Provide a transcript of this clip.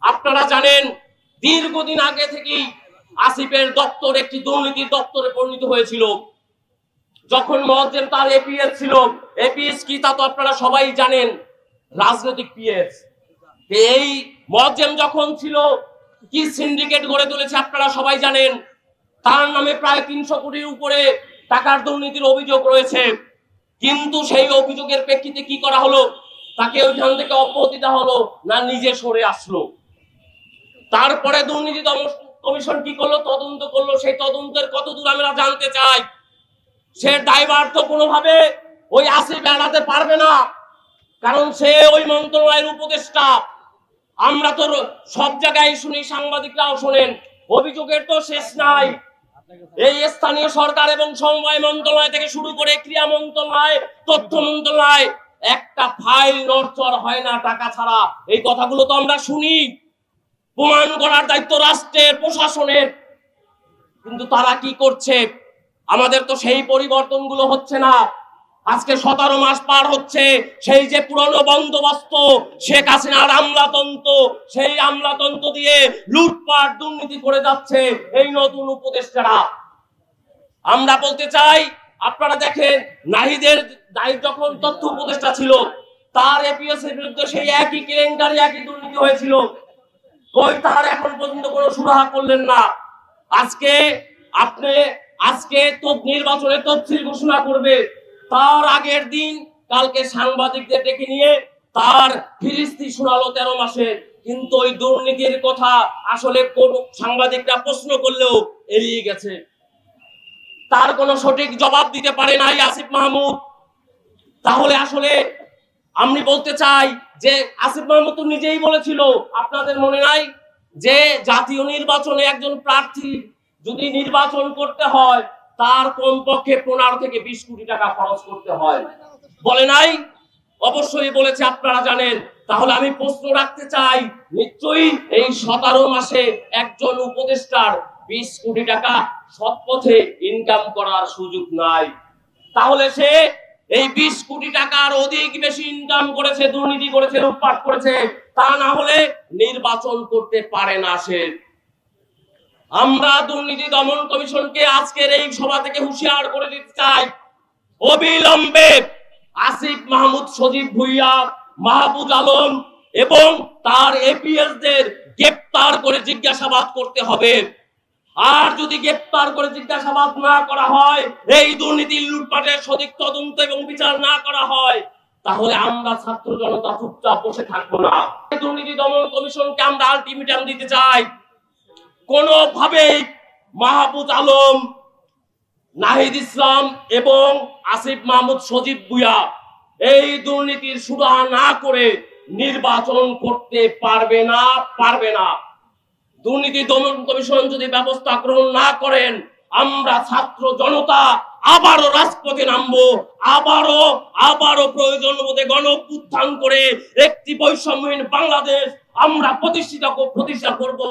আপনারা জানেন দীর্ঘদিন আগে থেকেই আসিফের দপ্তর একটি দুর্নীতির দপ্তরে পরিণত হয়েছিল। যখন মোয়াজ্জেম তার এপিএস ছিল, এপিএস কি তা তো আপনারা সবাই জানেন, রাজনৈতিক পিএস। এই মোয়াজ্জেম যখন ছিল কি সিন্ডিকেট গড়ে তুলেছে আপনারা সবাই জানেন। তার নামে প্রায় 300 কোটির উপরে টাকার দুর্নীতির অভিযোগ রয়েছে। কিন্তু সেই অভিযোগের প্রেক্ষিতে কি করা হলো? তাকে ওইখান থেকে অব্যাহতি দেওয়া হলো না, নিজে সরে আসলো। তারপরে দুর্নীতি দমন কমিশন কি করলো? তদন্ত করলো। সেই তদন্তের কতদূর আমরা জানতে চাই। সে দায়ভার তো কোনোভাবে ওই আসিফ এড়াতে পারবে না, কারণ সে ওই মন্ত্রণালয়ের উপদেষ্টা। আমরা তো সব জায়গায় শুনি, সাংবাদিকরাও শোনেন, অভিযোগের তো শেষ নাই। এই স্থানীয় সরকার এবং সমবায় মন্ত্রণালয় থেকে শুরু করে ক্রীড়া মন্ত্রণালয়, তথ্য মন্ত্রণালয়, একটা ফাইল নড়চড় হয় না টাকা ছাড়া। এই কথাগুলো তো আমরা শুনি। প্রমাণ করার দায়িত্ব রাষ্ট্রের, প্রশাসনের। কিন্তু তারা কি করছে? আমাদের তো সেই পরিবর্তনগুলো হচ্ছে না। আজকে 17 মাস পার হচ্ছে, সেই যে পুরনো বন্দোবস্ত, শেখ হাসিনার আমলাতন্ত্র, সেই আমলাতন্ত্র দিয়ে লুটপাট দুর্নীতি করে যাচ্ছে এই নতুন উপদেষ্টারা। আমরা বলতে চাই, আপনারা দেখেন নাহিদের যখন তথ্য উপদেষ্টা ছিল, তার এপিএস এর বিরুদ্ধে সেই একই কেলেঙ্কারি, একই দুর্নীতি হয়েছিল। কই তার এখন পর্যন্ত কোনো সুরাহা করলেন না। আজকে তো নির্বাচনের তফসিল ঘোষণা করবে, তার আগের দিন কালকে সাংবাদিকদের ডেকে নিয়ে তার ফিরিস্তি শোনালো 13 মাসে। কিন্তু ওই দুর্নীতির কথা আসলে কোন সাংবাদিকরা প্রশ্ন করলেও এড়িয়ে গেছে। তার কোনো সঠিক জবাব দিতে পারে নাই আসিফ মাহমুদ। তাহলে আসলে আমি বলতে চাই যে আসিফ মাহমুদ তো নিজেই বলেছিল, আপনাদের মনে নাই, যে জাতীয় নির্বাচনে একজন প্রার্থী যদি নির্বাচন করতে হয় তার কমপক্ষে 15 থেকে 20 কোটি টাকা খরচ করতে হয়। বলে নাই? অবশ্যই বলেছে, আপনারা জানেন। তাহলে আমি প্রশ্ন রাখতে চাই, নিশ্চয়ই এই 17 মাসে একজন উপদেষ্টার 20 কোটি টাকা সৎ পথে ইনকাম করার সুযোগ নাই। তাহলে সে এই 20 কোটি টাকার অধিক বেশি ইনকাম করেছে, দুর্নীতি করেছে, লুটপাট করেছে, তা না হলে নির্বাচন করতে পারে না সে। আমরা দুর্নীতি দমন কমিশনকে আজকের এই সভা থেকে হুঁশিয়ার করে দিতে চাই, অবিলম্বে আসিফ মাহমুদ, সজীব ভুইয়া, মাহবুব আলম এবং তার এপিএস দের গ্রেফতার করে জিজ্ঞাসাবাদ করতে হবে। আর যদি গ্রেফতার করে জিজ্ঞাসাবাদ না করা হয়, এই দুর্নীতির লুটপাটের সঠিক তদন্ত এবং বিচার না করা হয়, তাহলে আমরা ছাত্র জনতা চুপচাপ বসে থাকবো না। দুর্নীতি দমন কমিশনকে আমরা আলটিমেটাম দিতে চাই, কোনোভাবেই মাহবুব আলম, নাহিদ ইসলাম এবং আসিফ মাহমুদ, সজীব ভুইয়া এই দুর্নীতির সুরাহা না করে নির্বাচন করতে পারবে না। দুর্নীতি দমন কমিশন যদি ব্যবস্থা গ্রহণ না করেন, আমরা ছাত্র জনতা আবারও রাজপথে নামবো, আবারও প্রয়োজন বোধে গণ অভ্যুত্থান করে একটি বৈষম্যহীন বাংলাদেশ আমরা প্রতিষ্ঠা করব।